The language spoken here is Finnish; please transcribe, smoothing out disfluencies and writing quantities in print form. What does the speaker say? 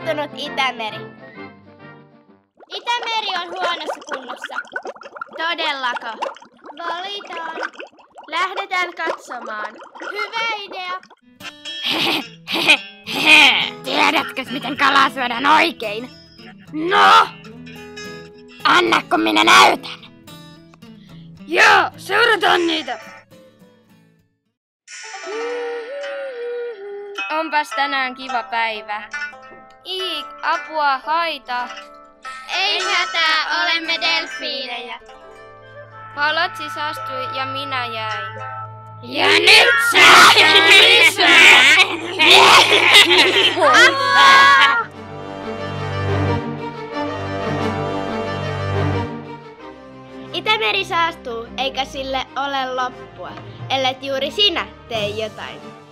saastunut Itämeri. Itämeri on huonossa kunnossa. Todellako? Valitaan. Lähdetään katsomaan. Hyvä idea. Tiedätkö, miten kalaa syödään oikein? No! Anna, kun minä näytän. Joo, seurataan niitä. Onpas tänään kiva päivä. Iik, apua, haita. Ei hätää, olemme delfiinejä. Palatsi saastui ja minä jäin. Ja nyt sä! Itämeri saastuu, eikä sille ole loppua, ellet juuri sinä tee jotain.